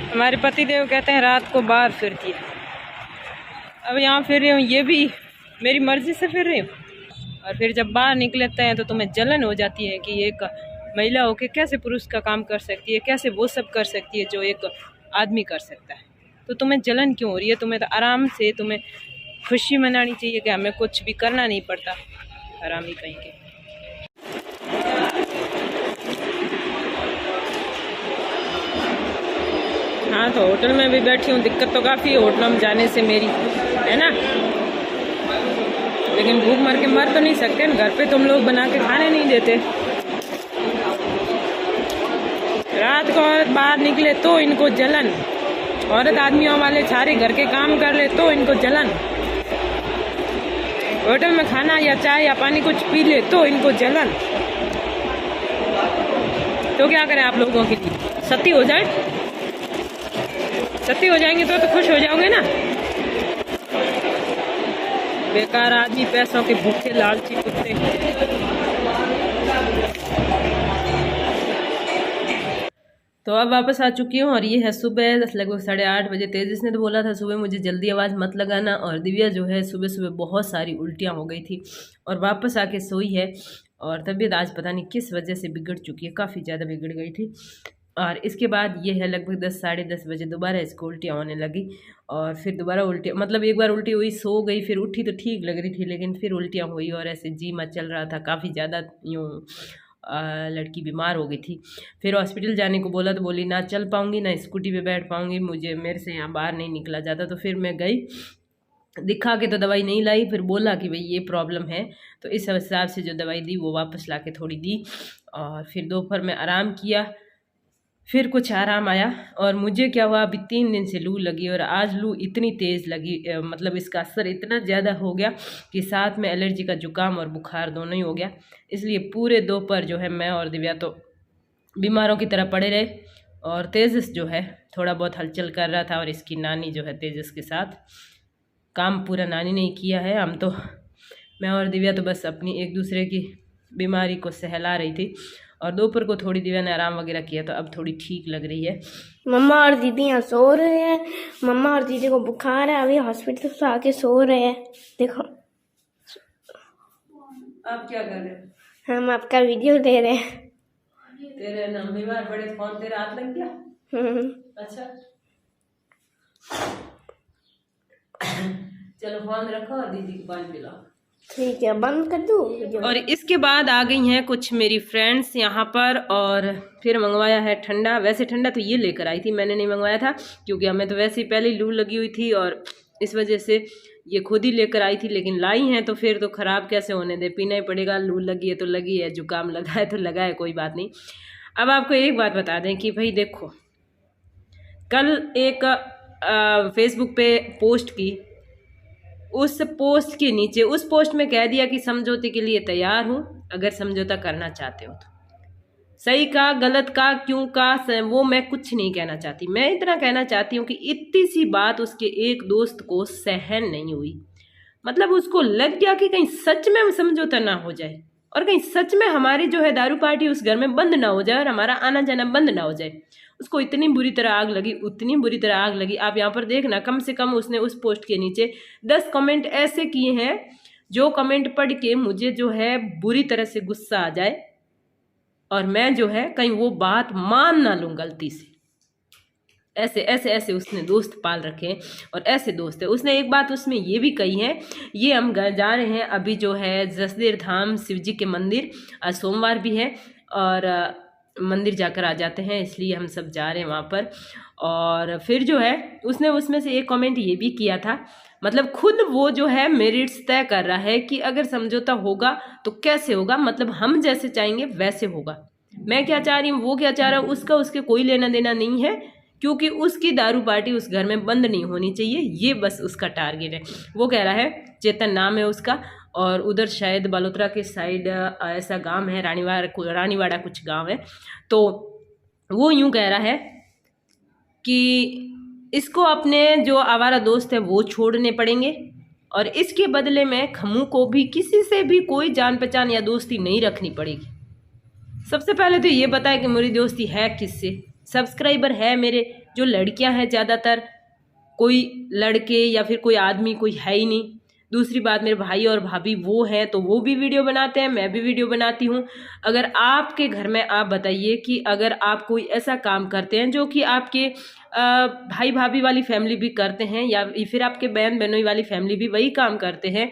हमारे पतिदेव कहते हैं रात को बाहर फिरती है। अब यहाँ फिर रही हूँ, ये भी मेरी मर्जी से फिर रही हूँ। और फिर जब बाहर निकलते हैं तो तुम्हें जलन हो जाती है कि एक महिला होकर कैसे पुरुष का काम कर सकती है, कैसे वो सब कर सकती है जो एक आदमी कर सकता है। तो तुम्हें जलन क्यों हो रही है? तुम्हें तो आराम से तुम्हें खुशी मनानी चाहिए कि हमें कुछ भी करना नहीं पड़ता। आराम ही कहीं के। हाँ, तो होटल में भी बैठी हूँ। दिक्कत तो काफ़ी है होटल में जाने से मेरी, है ना। लेकिन भूख मर के मर तो नहीं सकते न। घर पे तुम लोग बना के खाने नहीं देते। रात को औरत बाहर निकले तो इनको जलन, औरत आदमियों वाले सारे घर के काम कर ले तो इनको जलन, होटल में खाना या चाय या पानी कुछ पी ले तो इनको जलन। तो क्या करें आप लोगों के लिए? सती हो जाए? सती हो जाएंगे तो खुश हो जाओगे ना। बेकार आदमी, पैसों के भूखे लालची कुत्ते। तो अब वापस आ चुकी हूँ और ये है सुबह लगभग 8:30 बजे। तेजस ने तो बोला था सुबह मुझे जल्दी आवाज़ मत लगाना, और दिव्या जो है सुबह सुबह बहुत सारी उल्टियाँ हो गई थी और वापस आके सोई है। और तबीयत आज पता नहीं किस वजह से बिगड़ चुकी है, काफ़ी ज़्यादा बिगड़ गई थी। और इसके बाद ये है लगभग 10 साढ़े 10 बजे दोबारा इसको उल्टियाँ होने लगी। और फिर दोबारा उल्टी, मतलब एक बार उल्टी हुई, सो गई, फिर उठी तो ठीक लग रही थी, लेकिन फिर उल्टियाँ हुई और ऐसे जी मचल रहा था, काफ़ी ज़्यादा यूँ लड़की बीमार हो गई थी। फिर हॉस्पिटल जाने को बोला तो बोली ना चल पाऊँगी ना स्कूटी पे बैठ पाऊँगी, मुझे मेरे से यहाँ बाहर नहीं निकला जाता। तो फिर मैं गई, दिखा के तो दवाई नहीं लाई, फिर बोला कि भाई ये प्रॉब्लम है, तो इस हिसाब से जो दवाई दी वो वापस ला के थोड़ी दी। और फिर दोपहर में आराम किया, फिर कुछ आराम आया। और मुझे क्या हुआ, अभी 3 दिन से लू लगी और आज लू इतनी तेज़ लगी, मतलब इसका असर इतना ज़्यादा हो गया कि साथ में एलर्जी का जुकाम और बुखार दोनों ही हो गया। इसलिए पूरे दोपहर जो है मैं और दिव्या तो बीमारों की तरह पड़े रहे। और तेजस जो है थोड़ा बहुत हलचल कर रहा था और इसकी नानी जो है तेजस के साथ, काम पूरा नानी ने किया है। हम तो, मैं और दिव्या तो बस अपनी एक दूसरे की बीमारी को सहला रही थी। और दोपहर को थोड़ी दिव्या ने आराम वगैरह किया तो अब थोड़ी ठीक लग रही है। मम्मा और दीदी यहाँ सो रहे हैं। मम्मा और दीदी को बुखार है, अभी हॉस्पिटल से आके सो रहे हैं। देखो आप क्या कर रहे हैं? हम आपका वीडियो ले रहे हैं। तेरे नाम बीमार बड़े फोन तेरा हाथ लग गया? अच्छा चलो फोन रखो और दीदी को पानी पिलाओ। ठीक है, बंद कर दूँ? और इसके बाद आ गई हैं कुछ मेरी फ्रेंड्स यहाँ पर, और फिर मंगवाया है ठंडा। वैसे ठंडा तो ये लेकर आई थी, मैंने नहीं मंगवाया था क्योंकि हमें तो वैसे ही पहले ही लू लगी हुई थी और इस वजह से ये खुद ही लेकर आई थी। लेकिन लाई हैं तो फिर तो ख़राब कैसे होने दे, पीना ही पड़ेगा। लू लगी है तो लगी है, जुकाम लगा है तो लगा है, कोई बात नहीं। अब आपको एक बात बता दें कि भाई देखो, कल एक फेसबुक पे पोस्ट की, उस पोस्ट के नीचे उस पोस्ट में कह दिया कि समझौते के लिए तैयार हूँ अगर समझौता करना चाहते हो तो। सही का, गलत का, क्यों का, वो मैं कुछ नहीं कहना चाहती। मैं इतना कहना चाहती हूँ कि इतनी सी बात उसके एक दोस्त को सहन नहीं हुई। मतलब उसको लग गया कि कहीं सच में समझौता ना हो जाए और कहीं सच में हमारी जो है दारू पार्टी उस घर में बंद ना हो जाए और हमारा आना जाना बंद ना हो जाए। उसको इतनी बुरी तरह आग लगी, उतनी बुरी तरह आग लगी। आप यहाँ पर देखना, कम से कम उसने उस पोस्ट के नीचे 10 कमेंट ऐसे किए हैं जो कमेंट पढ़ के मुझे जो है बुरी तरह से गुस्सा आ जाए और मैं जो है कहीं वो बात मान ना लूँ गलती से। ऐसे ऐसे ऐसे उसने दोस्त पाल रखे हैं और ऐसे दोस्त है। उसने एक बात उसमें ये भी कही है, ये हम जा रहे हैं अभी जो है जसदेर धाम शिव जी के मंदिर, आज सोमवार भी है और मंदिर जाकर आ जाते हैं, इसलिए हम सब जा रहे हैं वहाँ पर। और फिर जो है उसने उसमें से एक कमेंट ये भी किया था, मतलब खुद वो जो है मेरिट्स तय कर रहा है कि अगर समझौता होगा तो कैसे होगा, मतलब हम जैसे चाहेंगे वैसे होगा। मैं क्या चाह रही हूँ, वो क्या चाह रहा है, उसका उसके कोई लेना देना नहीं है, क्योंकि उसकी दारू पार्टी उस घर में बंद नहीं होनी चाहिए, ये बस उसका टारगेट है। वो कह रहा है, चेतन नाम है उसका, और उधर शायद बालोतरा के साइड ऐसा गांव है, रानीवाड़ा कुछ गांव है। तो वो यूं कह रहा है कि इसको अपने जो आवारा दोस्त है वो छोड़ने पड़ेंगे और इसके बदले में खमू को भी किसी से भी कोई जान पहचान या दोस्ती नहीं रखनी पड़ेगी। सबसे पहले तो ये बताए कि मेरी दोस्ती है किससे, सब्सक्राइबर है मेरे जो लड़कियां हैं ज़्यादातर, कोई लड़के या फिर कोई आदमी कोई है ही नहीं। दूसरी बात, मेरे भाई और भाभी वो हैं तो वो भी वीडियो बनाते हैं, मैं भी वीडियो बनाती हूँ। अगर आपके घर में, आप बताइए कि अगर आप कोई ऐसा काम करते हैं जो कि आपके भाई भाभी वाली फैमिली भी करते हैं, या फिर आपके बहन बहनोई वाली फैमिली भी वही काम करते हैं,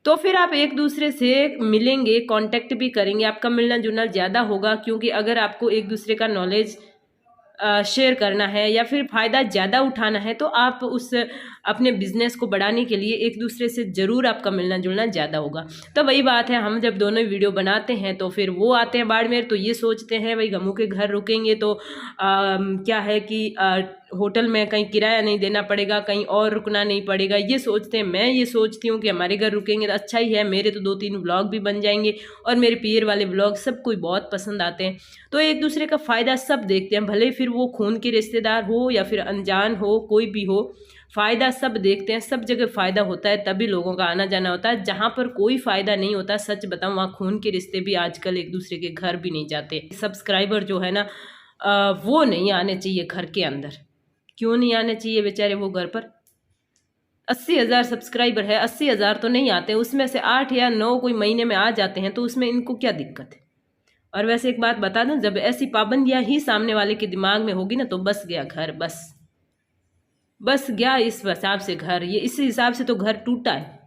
तो फिर आप एक दूसरे से मिलेंगे, कांटेक्ट भी करेंगे, आपका मिलना जुलना ज़्यादा होगा। क्योंकि अगर आपको एक दूसरे का नॉलेज शेयर करना है या फिर फ़ायदा ज़्यादा उठाना है, तो आप उस अपने बिजनेस को बढ़ाने के लिए एक दूसरे से ज़रूर आपका मिलना जुलना ज़्यादा होगा। तो वही बात है, हम जब दोनों वीडियो बनाते हैं तो फिर वो आते हैं बाड़मेर, तो ये सोचते हैं भाई गमू के घर रुकेंगे तो क्या है कि होटल में कहीं किराया नहीं देना पड़ेगा, कहीं और रुकना नहीं पड़ेगा, ये सोचते हैं। मैं ये सोचती हूँ कि हमारे घर रुकेंगे तो अच्छा ही है, मेरे तो 2-3 व्लॉग भी बन जाएंगे और मेरे पीर वाले व्लॉग सबको बहुत पसंद आते हैं। तो एक दूसरे का फ़ायदा सब देखते हैं, भले फिर वो खून के रिश्तेदार हो या फिर अनजान हो, कोई भी हो, फ़ायदा सब देखते हैं। सब जगह फ़ायदा होता है तभी लोगों का आना जाना होता है। जहाँ पर कोई फ़ायदा नहीं होता, सच बताऊँ, वहाँ खून के रिश्ते भी आजकल एक दूसरे के घर भी नहीं जाते। सब्सक्राइबर जो है ना, वो नहीं आने चाहिए घर के अंदर। क्यों नहीं आने चाहिए बेचारे? वो घर पर 80,000 सब्सक्राइबर है, 80,000 तो नहीं आते, उसमें से 8 या 9 कोई महीने में आ जाते हैं, तो उसमें इनको क्या दिक्कत है? और वैसे एक बात बता दूं, जब ऐसी पाबंदियां ही सामने वाले के दिमाग में होगी ना, तो बस गया घर, बस गया इस हिसाब से घर। ये इस हिसाब से तो घर टूटा है।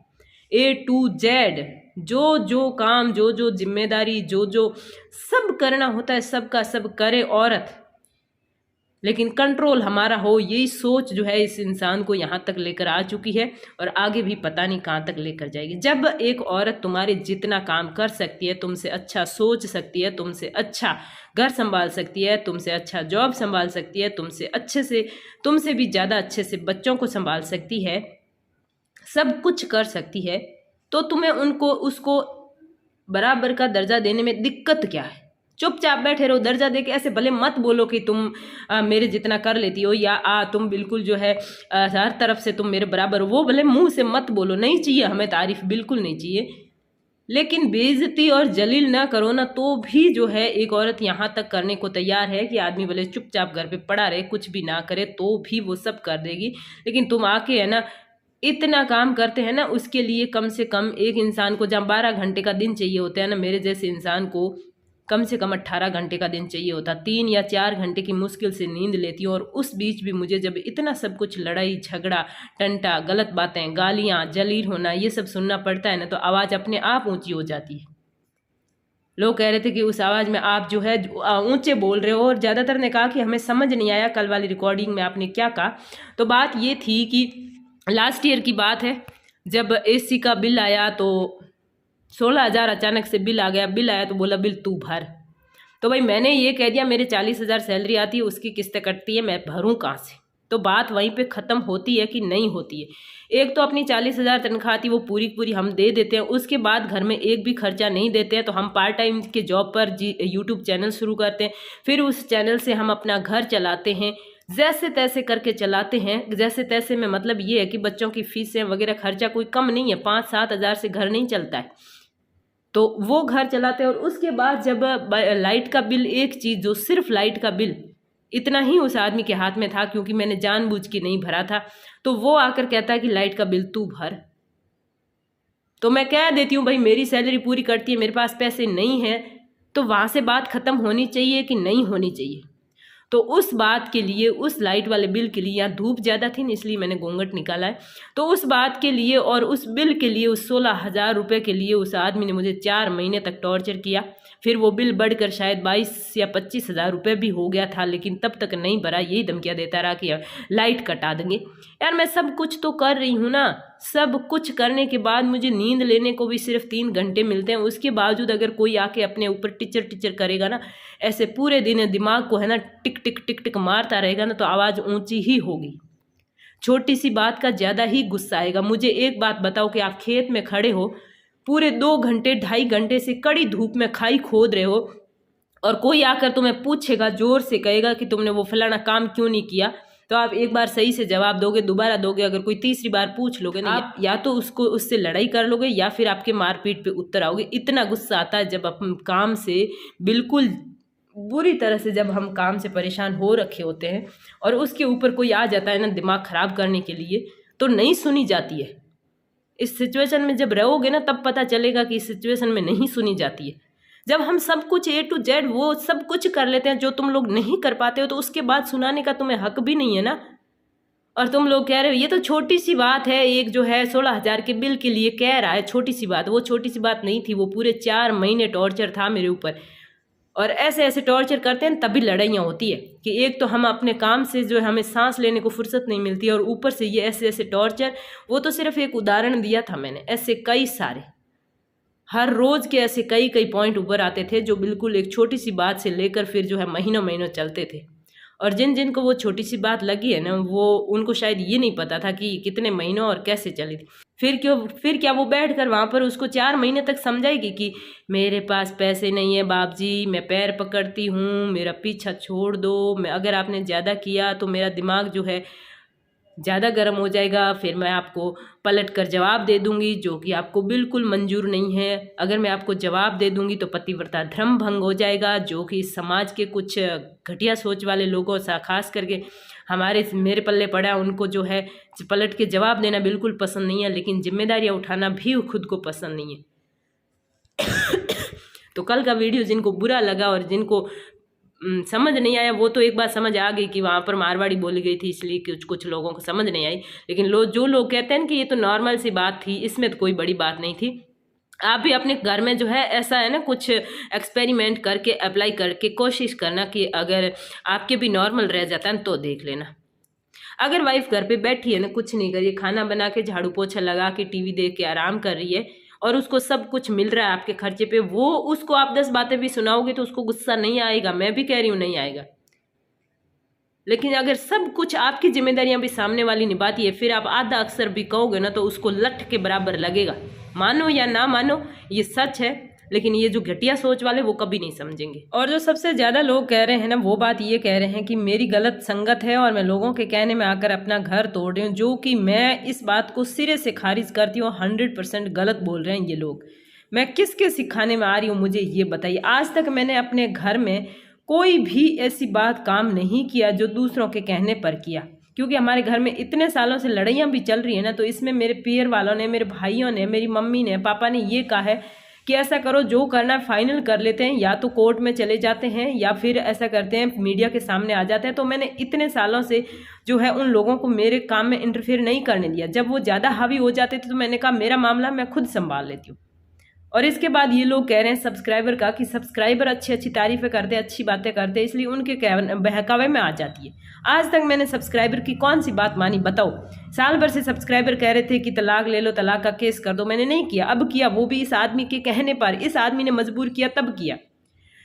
A to Z जो काम, जो जिम्मेदारी, जो सब करना होता है, सबका सब करे औरत, लेकिन कंट्रोल हमारा हो, यही सोच जो है इस इंसान को यहाँ तक लेकर आ चुकी है और आगे भी पता नहीं कहाँ तक लेकर जाएगी। जब एक औरत तुम्हारे जितना काम कर सकती है, तुमसे अच्छा सोच सकती है, तुमसे अच्छा घर संभाल सकती है, तुमसे अच्छा जॉब संभाल सकती है, तुमसे भी ज़्यादा अच्छे से बच्चों को संभाल सकती है, सब कुछ कर सकती है, तो तुम्हें उसको बराबर का दर्जा देने में दिक्कत क्या है? चुपचाप बैठे रहो। दर्जा दे के ऐसे भले मत बोलो कि तुम मेरे जितना कर लेती हो, या तुम बिल्कुल जो है हर तरफ से तुम मेरे बराबर हो, वो भले मुंह से मत बोलो। नहीं चाहिए हमें तारीफ, बिल्कुल नहीं चाहिए, लेकिन बेइज्जती और जलील ना करो ना, तो भी जो है एक औरत यहाँ तक करने को तैयार है कि आदमी भले चुपचाप घर पे पड़ा रहे, कुछ भी ना करे, तो भी वो सब कर देगी। लेकिन तुम आके है ना इतना काम करते हैं ना, उसके लिए कम से कम एक इंसान को जहाँ 12 घंटे का दिन चाहिए होता है ना, मेरे जैसे इंसान को कम से कम 18 घंटे का दिन चाहिए होता। 3 या 4 घंटे की मुश्किल से नींद लेती हूँ, और उस बीच भी मुझे जब इतना सब कुछ, लड़ाई झगड़ा, टंटा, गलत बातें, गालियाँ, जलील होना, ये सब सुनना पड़ता है ना, तो आवाज़ अपने आप ऊंची हो जाती है। लोग कह रहे थे कि उस आवाज़ में आप जो है ऊंचे बोल रहे हो, और ज़्यादातर ने कहा कि हमें समझ नहीं आया कल वाली रिकॉर्डिंग में आपने क्या कहा। तो बात ये थी कि लास्ट ईयर की बात है, जब AC का बिल आया तो 16,000 अचानक से बिल आ गया। बिल आया तो बोला बिल तू भर। तो भाई मैंने ये कह दिया, मेरे 40,000 सैलरी आती है, उसकी किस्तें कटती है, मैं भरूं कहाँ से? तो बात वहीं पे ख़त्म होती है कि नहीं होती है? एक तो अपनी 40,000 तनख्वाह आती है, वो पूरी हम दे देते हैं, उसके बाद घर में एक भी खर्चा नहीं देते हैं, तो हम पार्ट टाइम के जॉब पर यूट्यूब चैनल शुरू करते हैं, फिर उस चैनल से हम अपना घर चलाते हैं, जैसे तैसे करके चलाते हैं। जैसे तैसे में मतलब ये है कि बच्चों की फीसें वगैरह खर्चा कोई कम नहीं है, 5-7 हज़ार से घर नहीं चलता है, तो वो घर चलाते हैं। और उसके बाद जब लाइट का बिल, एक चीज़ जो सिर्फ लाइट का बिल इतना ही उस आदमी के हाथ में था, क्योंकि मैंने जानबूझ के नहीं भरा था, तो वो आकर कहता है कि लाइट का बिल तू भर। तो मैं कह देती हूँ भाई मेरी सैलरी पूरी करती है, मेरे पास पैसे नहीं है, तो वहाँ से बात ख़त्म होनी चाहिए कि नहीं होनी चाहिए? तो उस बात के लिए, उस लाइट वाले बिल के लिए, यहाँ धूप ज़्यादा थी ना इसलिए मैंने घूंघट निकाला है, तो उस बात के लिए और उस बिल के लिए, उस 16,000 रुपये के लिए उस आदमी ने मुझे 4 महीने तक टॉर्चर किया। फिर वो बिल बढ़कर शायद 22 या 25,000 रुपये भी हो गया था, लेकिन तब तक नहीं भरा, यही धमकियाँ देता रहा कि लाइट कटा देंगे। यार मैं सब कुछ तो कर रही हूँ ना, सब कुछ करने के बाद मुझे नींद लेने को भी सिर्फ 3 घंटे मिलते हैं, उसके बावजूद अगर कोई आके अपने ऊपर टिचर करेगा ना, ऐसे पूरे दिन दिमाग को है ना टिक टिक मारता रहेगा ना, तो आवाज़ ऊंची ही होगी। छोटी सी बात का ज़्यादा ही गुस्सा आएगा। मुझे एक बात बताओ कि आप खेत में खड़े हो, पूरे 2 घंटे 2.5 घंटे से कड़ी धूप में खाई खोद रहे हो, और कोई आकर तुम्हें पूछेगा, जोर से कहेगा कि तुमने वो फलाना काम क्यों नहीं किया, तो आप एक बार सही से जवाब दोगे, दोबारा दोगे? अगर कोई तीसरी बार पूछ लोगे ना, आप या तो उससे लड़ाई कर लोगे या फिर आपके मारपीट पे उतर आओगे। इतना गुस्सा आता है जब अपन काम से बिल्कुल बुरी तरह से जब हम काम से परेशान हो रखे होते हैं और उसके ऊपर कोई आ जाता है ना दिमाग ख़राब करने के लिए, तो नहीं सुनी जाती है। इस सिचुएशन में जब रहोगे ना तब पता चलेगा कि इस सिचुएशन में नहीं सुनी जाती है। जब हम सब कुछ A to Z वो सब कुछ कर लेते हैं जो तुम लोग नहीं कर पाते हो, तो उसके बाद सुनाने का तुम्हें हक भी नहीं है ना। और तुम लोग कह रहे हो ये तो छोटी सी बात है, एक जो है 16,000 के बिल के लिए कह रहा है छोटी सी बात। वो छोटी सी बात नहीं थी, वो पूरे 4 महीने टॉर्चर था मेरे ऊपर। और ऐसे ऐसे टॉर्चर करते हैं तभी लड़ाइयाँ होती है कि एक तो हम अपने काम से जो है हमें सांस लेने को फुर्सत नहीं मिलती, और ऊपर से ये ऐसे ऐसे टॉर्चर। वो तो सिर्फ एक उदाहरण दिया था मैंने, ऐसे कई सारे हर रोज़ के ऐसे कई कई पॉइंट ऊपर आते थे जो बिल्कुल एक छोटी सी बात से लेकर फिर जो है महीनों महीनों चलते थे। और जिन जिन को वो छोटी सी बात लगी है ना, वो उनको शायद ये नहीं पता था कि कितने महीनों और कैसे चली थी। फिर क्या वो बैठ कर वहाँ पर उसको 4 महीने तक समझाएगी कि मेरे पास पैसे नहीं है बाप जी, मैं पैर पकड़ती हूँ, मेरा पीछा छोड़ दो, मैं अगर आपने ज़्यादा किया तो मेरा दिमाग जो है ज़्यादा गर्म हो जाएगा, फिर मैं आपको पलट कर जवाब दे दूंगी जो कि आपको बिल्कुल मंजूर नहीं है। अगर मैं आपको जवाब दे दूंगी तो पतिव्रता धर्म भंग हो जाएगा, जो कि इस समाज के कुछ घटिया सोच वाले लोगों सा खास करके मेरे पल्ले पड़ा, उनको जो है पलट के जवाब देना बिल्कुल पसंद नहीं है, लेकिन जिम्मेदारियाँ उठाना भी खुद को पसंद नहीं है। तो कल का वीडियो जिनको बुरा लगा और जिनको समझ नहीं आया, वो तो एक बात समझ आ गई कि वहाँ पर मारवाड़ी बोली गई थी, इसलिए कुछ लोगों को समझ नहीं आई। लेकिन जो लोग कहते हैं कि ये तो नॉर्मल सी बात थी, इसमें तो कोई बड़ी बात नहीं थी। आप भी अपने घर में जो है ऐसा है ना कुछ एक्सपेरिमेंट करके अप्लाई करके कोशिश करना कि अगर आपके भी नॉर्मल रह जाता है तो देख लेना। अगर वाइफ घर पे बैठी है ना, कुछ नहीं करिए, खाना बना के झाड़ू पोछा लगा के टीवी देख के आराम कर रही है और उसको सब कुछ मिल रहा है आपके खर्चे पे, वो उसको आप 10 बातें भी सुनाओगे तो उसको गुस्सा नहीं आएगा, मैं भी कह रही हूँ नहीं आएगा। लेकिन अगर सब कुछ आपकी जिम्मेदारियां भी सामने वाली निभाती है, फिर आप आधा अक्सर भी कहोगे ना तो उसको लठ के बराबर लगेगा। मानो या ना मानो ये सच है, लेकिन ये जो घटिया सोच वाले वो कभी नहीं समझेंगे। और जो सबसे ज़्यादा लोग कह रहे हैं ना, वो बात ये कह रहे हैं कि मेरी गलत संगत है और मैं लोगों के कहने में आकर अपना घर तोड़ रही हूँ, जो कि मैं इस बात को सिरे से खारिज करती हूँ। 100% गलत बोल रहे हैं ये लोग। मैं किसके सिखाने में आ रही हूँ मुझे ये बताइए। आज तक मैंने अपने घर में कोई भी ऐसी बात काम नहीं किया जो दूसरों के कहने पर किया, क्योंकि हमारे घर में इतने सालों से लड़ाइयाँ भी चल रही है ना, तो इसमें मेरे पीर वालों ने, मेरे भाइयों ने, मेरी मम्मी ने, पापा ने ये कहा है कि ऐसा करो, जो करना फाइनल कर लेते हैं, या तो कोर्ट में चले जाते हैं या फिर ऐसा करते हैं मीडिया के सामने आ जाते हैं। तो मैंने इतने सालों से जो है उन लोगों को मेरे काम में इंटरफेयर नहीं करने दिया। जब वो ज़्यादा हावी हो जाते थे तो मैंने कहा मेरा मामला मैं खुद संभाल लेती हूँ। और इसके बाद ये लोग कह रहे हैं सब्सक्राइबर का कि सब्सक्राइबर अच्छी अच्छी तारीफें करते, अच्छी बातें करते, इसलिए उनके बहकावे में आ जाती है। आज तक मैंने सब्सक्राइबर की कौन सी बात मानी बताओ। साल भर से सब्सक्राइबर कह रहे थे कि तलाक ले लो, तलाक का केस कर दो, मैंने नहीं किया। अब किया, वो भी इस आदमी के कहने पर। इस आदमी ने मजबूर किया तब किया।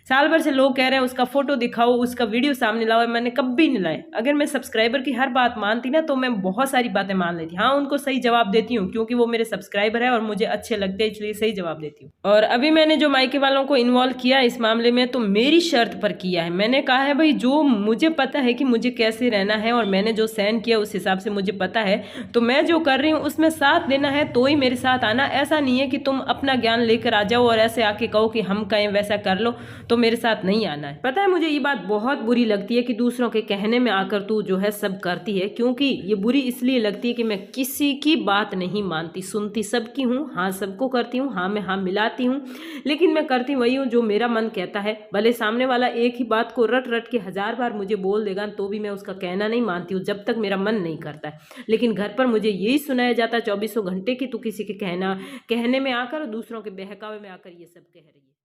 साल भर से लोग कह रहे हैं उसका फोटो दिखाओ, उसका वीडियो सामने लाओ, मैंने कभी नहीं लाए। अगर मैं सब्सक्राइबर की हर बात मानती ना तो मैं बहुत सारी बातें मान लेती। हाँ, उनको सही जवाब देती हूँ क्योंकि वो मेरे सब्सक्राइबर है और मुझे अच्छे लगते हैं, इसलिए सही जवाब देती हूँ। और अभी मैंने जो मायके वालों को इन्वॉल्व किया इस मामले में, तो मेरी शर्त पर किया है। मैंने कहा है भाई जो मुझे पता है कि मुझे कैसे रहना है और मैंने जो सहन किया उस हिसाब से मुझे पता है, तो मैं जो कर रही हूँ उसमें साथ देना है तो ही मेरे साथ आना। ऐसा नहीं है कि तुम अपना ज्ञान लेकर आ जाओ और ऐसे आके कहो कि हम कहें वैसा कर लो तो मेरे साथ नहीं आना है। पता है मुझे ये बात बहुत बुरी लगती है कि दूसरों के कहने में आकर तू जो है सब करती है, क्योंकि ये बुरी इसलिए लगती है कि मैं किसी की बात नहीं मानती, सुनती सबकी हूँ। हाँ, सबको करती हूँ, हाँ मैं हाँ मिलाती हूँ, लेकिन मैं करती वही हूँ जो मेरा मन कहता है। भले सामने वाला एक ही बात को रट रट के 1000 बार मुझे बोल देगा तो भी मैं उसका कहना नहीं मानती हूँ जब तक मेरा मन नहीं करता है। लेकिन घर पर मुझे यही सुनाया जाता है 24 घंटे कि तू किसी के कहने में आकर, दूसरों के बहकावे में आकर ये सब कह रही है।